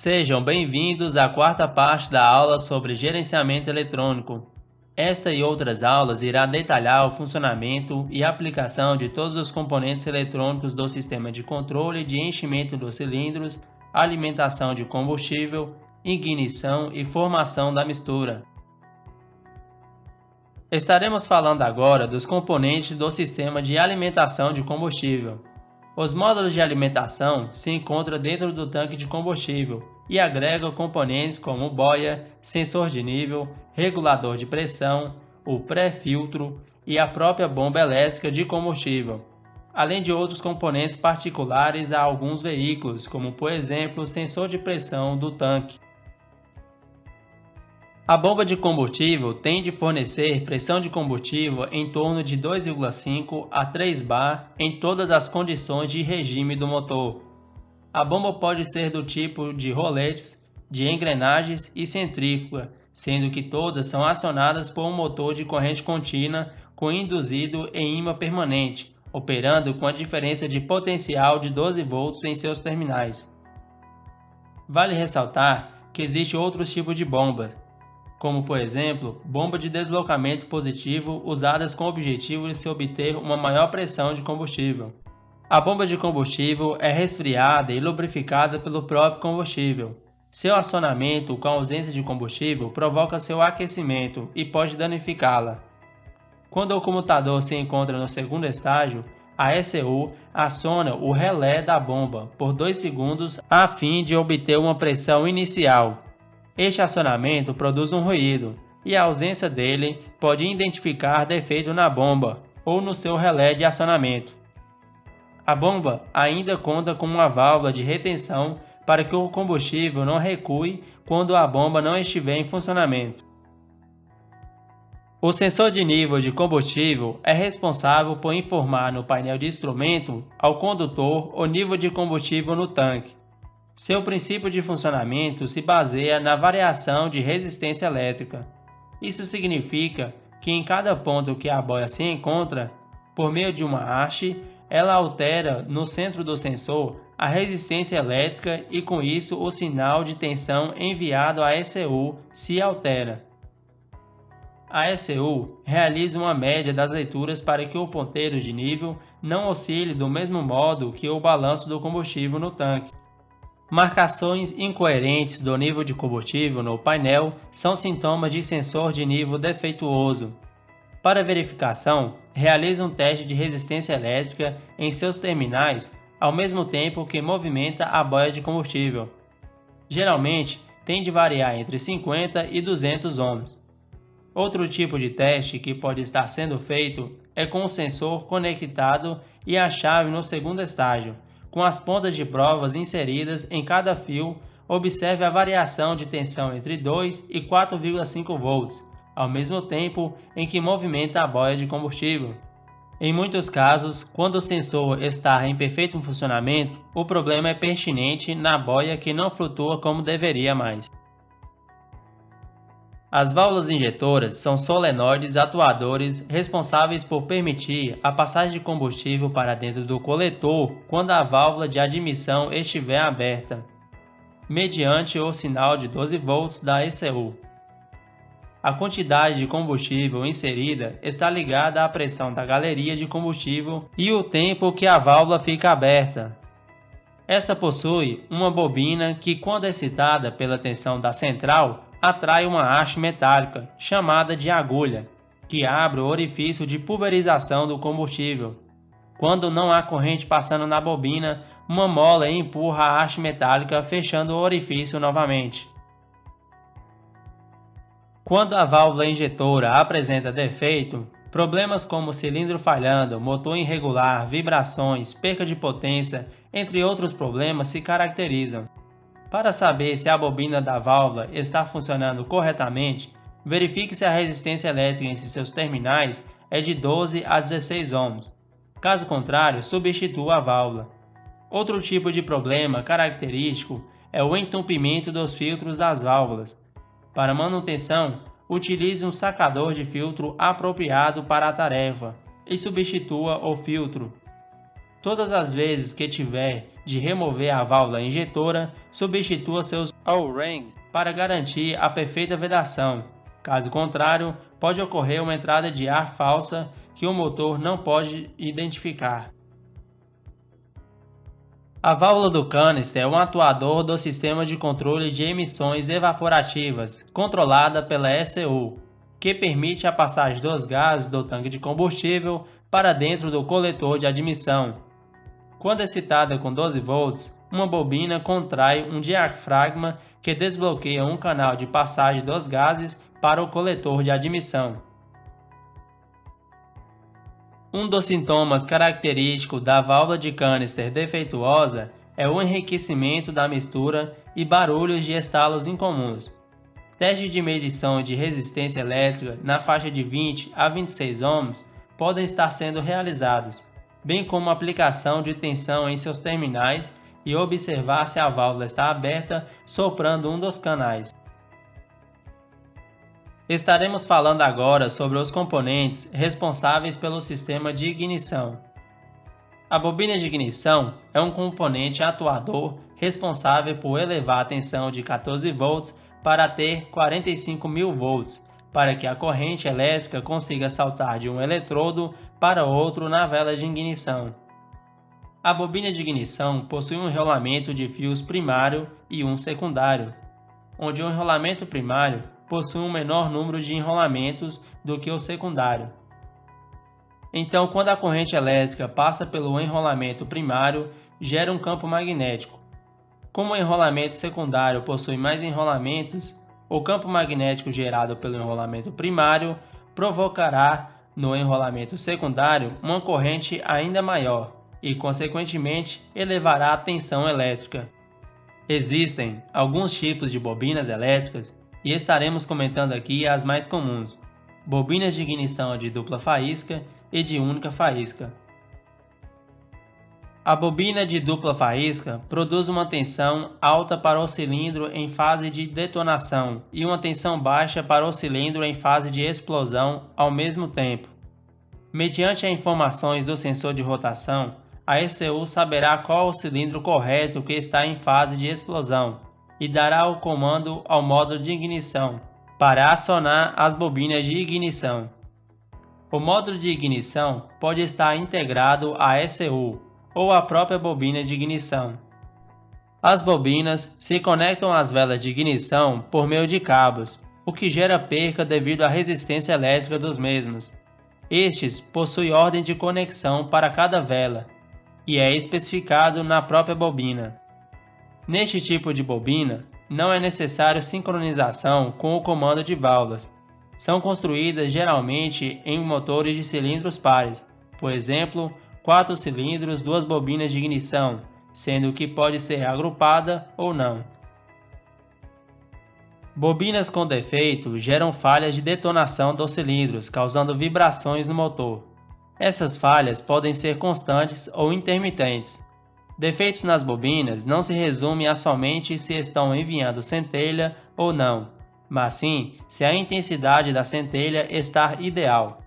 Sejam bem-vindos à quarta parte da aula sobre gerenciamento eletrônico. Esta e outras aulas irá detalhar o funcionamento e aplicação de todos os componentes eletrônicos do sistema de controle de enchimento dos cilindros, alimentação de combustível, ignição e formação da mistura. Estaremos falando agora dos componentes do sistema de alimentação de combustível. Os módulos de alimentação se encontram dentro do tanque de combustível e agregam componentes como boia, sensor de nível, regulador de pressão, o pré-filtro e a própria bomba elétrica de combustível, além de outros componentes particulares a alguns veículos, como por exemplo o sensor de pressão do tanque. A bomba de combustível tem de fornecer pressão de combustível em torno de 2,5 a 3 bar em todas as condições de regime do motor. A bomba pode ser do tipo de roletes, de engrenagens e centrífuga, sendo que todas são acionadas por um motor de corrente contínua com induzido em ímã permanente, operando com a diferença de potencial de 12 volts em seus terminais. Vale ressaltar que existem outros tipos de bombas, como por exemplo, bomba de deslocamento positivo usadas com o objetivo de se obter uma maior pressão de combustível. A bomba de combustível é resfriada e lubrificada pelo próprio combustível. Seu acionamento com a ausência de combustível provoca seu aquecimento e pode danificá-la. Quando o comutador se encontra no segundo estágio, a ECU aciona o relé da bomba por 2 segundos a fim de obter uma pressão inicial. Este acionamento produz um ruído, e a ausência dele pode identificar defeito na bomba ou no seu relé de acionamento. A bomba ainda conta com uma válvula de retenção para que o combustível não recue quando a bomba não estiver em funcionamento. O sensor de nível de combustível é responsável por informar no painel de instrumento ao condutor o nível de combustível no tanque. Seu princípio de funcionamento se baseia na variação de resistência elétrica. Isso significa que em cada ponto que a boia se encontra, por meio de uma haste, ela altera no centro do sensor a resistência elétrica e com isso o sinal de tensão enviado à ECU se altera. A ECU realiza uma média das leituras para que o ponteiro de nível não oscile do mesmo modo que o balanço do combustível no tanque. Marcações incoerentes do nível de combustível no painel são sintomas de sensor de nível defeituoso. Para verificação, realize um teste de resistência elétrica em seus terminais ao mesmo tempo que movimenta a boia de combustível. Geralmente, tem de variar entre 50 e 200 ohms. Outro tipo de teste que pode estar sendo feito é com o sensor conectado e a chave no segundo estágio. Com as pontas de provas inseridas em cada fio, observe a variação de tensão entre 2 e 4,5 volts, ao mesmo tempo em que movimenta a boia de combustível. Em muitos casos, quando o sensor está em perfeito funcionamento, o problema é pertinente na boia que não flutua como deveria mais. As válvulas injetoras são solenoides atuadores responsáveis por permitir a passagem de combustível para dentro do coletor quando a válvula de admissão estiver aberta, mediante o sinal de 12 volts da ECU. A quantidade de combustível inserida está ligada à pressão da galeria de combustível e o tempo que a válvula fica aberta. Esta possui uma bobina que, quando excitada pela tensão da central, atrai uma haste metálica, chamada de agulha, que abre o orifício de pulverização do combustível. Quando não há corrente passando na bobina, uma mola empurra a haste metálica, fechando o orifício novamente. Quando a válvula injetora apresenta defeito, problemas como cilindro falhando, motor irregular, vibrações, perca de potência, entre outros problemas se caracterizam. Para saber se a bobina da válvula está funcionando corretamente, verifique se a resistência elétrica em seus terminais é de 12 a 16 ohms. Caso contrário, substitua a válvula. Outro tipo de problema característico é o entupimento dos filtros das válvulas. Para manutenção, utilize um sacador de filtro apropriado para a tarefa e substitua o filtro. Todas as vezes que tiver de remover a válvula injetora, substitua seus O-rings para garantir a perfeita vedação. Caso contrário, pode ocorrer uma entrada de ar falsa que o motor não pode identificar. A válvula do canister é um atuador do sistema de controle de emissões evaporativas, controlada pela ECU, que permite a passagem dos gases do tanque de combustível para dentro do coletor de admissão. Quando excitada com 12 volts, uma bobina contrai um diafragma que desbloqueia um canal de passagem dos gases para o coletor de admissão. Um dos sintomas característicos da válvula de canister defeituosa é o enriquecimento da mistura e barulhos de estalos incomuns. Testes de medição de resistência elétrica na faixa de 20 a 26 ohms podem estar sendo realizados, bem como a aplicação de tensão em seus terminais e observar se a válvula está aberta soprando um dos canais. Estaremos falando agora sobre os componentes responsáveis pelo sistema de ignição. A bobina de ignição é um componente atuador responsável por elevar a tensão de 14 volts para ter 45.000 volts, para que a corrente elétrica consiga saltar de um eletrodo para outro na vela de ignição. A bobina de ignição possui um enrolamento de fios primário e um secundário, onde o enrolamento primário possui um menor número de enrolamentos do que o secundário. Então, quando a corrente elétrica passa pelo enrolamento primário, gera um campo magnético. Como o enrolamento secundário possui mais enrolamentos, o campo magnético gerado pelo enrolamento primário provocará no enrolamento secundário uma corrente ainda maior e, consequentemente, elevará a tensão elétrica. Existem alguns tipos de bobinas elétricas e estaremos comentando aqui as mais comuns: bobinas de ignição de dupla faísca e de única faísca. A bobina de dupla faísca produz uma tensão alta para o cilindro em fase de detonação e uma tensão baixa para o cilindro em fase de explosão ao mesmo tempo. Mediante as informações do sensor de rotação, a ECU saberá qual o cilindro correto que está em fase de explosão e dará o comando ao módulo de ignição para acionar as bobinas de ignição. O módulo de ignição pode estar integrado à ECU ou à própria bobina de ignição. As bobinas se conectam às velas de ignição por meio de cabos, o que gera perca devido à resistência elétrica dos mesmos. Estes possuem ordem de conexão para cada vela e é especificado na própria bobina. Neste tipo de bobina, não é necessário sincronização com o comando de válvulas. São construídas geralmente em motores de cilindros pares, por exemplo, 4 cilindros, 2 bobinas de ignição, sendo que pode ser agrupada ou não. Bobinas com defeito geram falhas de detonação dos cilindros, causando vibrações no motor. Essas falhas podem ser constantes ou intermitentes. Defeitos nas bobinas não se resumem a somente se estão enviando centelha ou não, mas sim se a intensidade da centelha está ideal.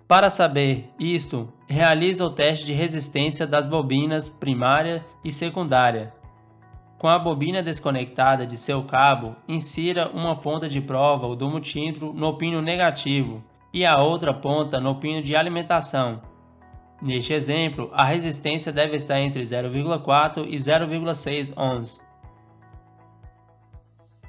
Para saber isto, realize o teste de resistência das bobinas primária e secundária. Com a bobina desconectada de seu cabo, insira uma ponta de prova do multímetro no pino negativo e a outra ponta no pino de alimentação. Neste exemplo, a resistência deve estar entre 0,4 e 0,6 ohms.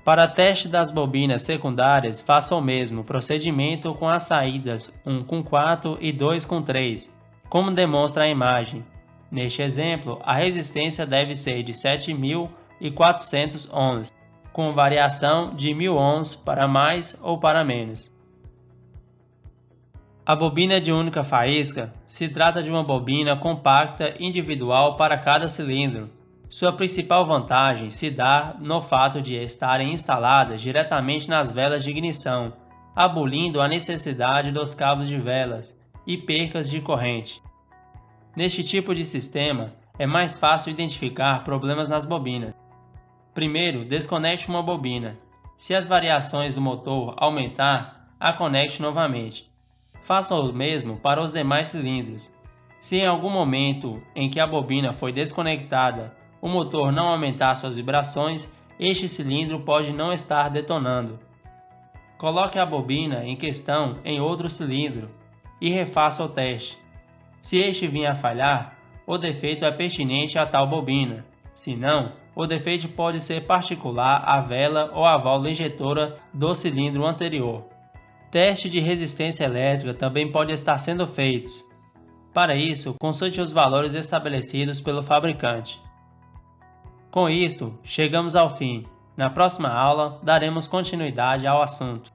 Para teste das bobinas secundárias, faça o mesmo procedimento com as saídas 1 com 4 e 2 com 3, como demonstra a imagem. Neste exemplo, a resistência deve ser de 7.400 ohms, com variação de 1.000 ohms para mais ou para menos. A bobina de única faísca se trata de uma bobina compacta individual para cada cilindro. Sua principal vantagem se dá no fato de estarem instaladas diretamente nas velas de ignição, abolindo a necessidade dos cabos de velas e percas de corrente. Neste tipo de sistema, é mais fácil identificar problemas nas bobinas. Primeiro, desconecte uma bobina. Se as variações do motor aumentar, a conecte novamente. Faça o mesmo para os demais cilindros. Se em algum momento em que a bobina foi desconectada, o motor não aumentar suas vibrações, este cilindro pode não estar detonando. Coloque a bobina em questão em outro cilindro e refaça o teste. Se este vier a falhar, o defeito é pertinente a tal bobina. Se não, o defeito pode ser particular à vela ou à válvula injetora do cilindro anterior. Teste de resistência elétrica também pode estar sendo feito. Para isso, consulte os valores estabelecidos pelo fabricante. Com isto, chegamos ao fim. Na próxima aula, daremos continuidade ao assunto.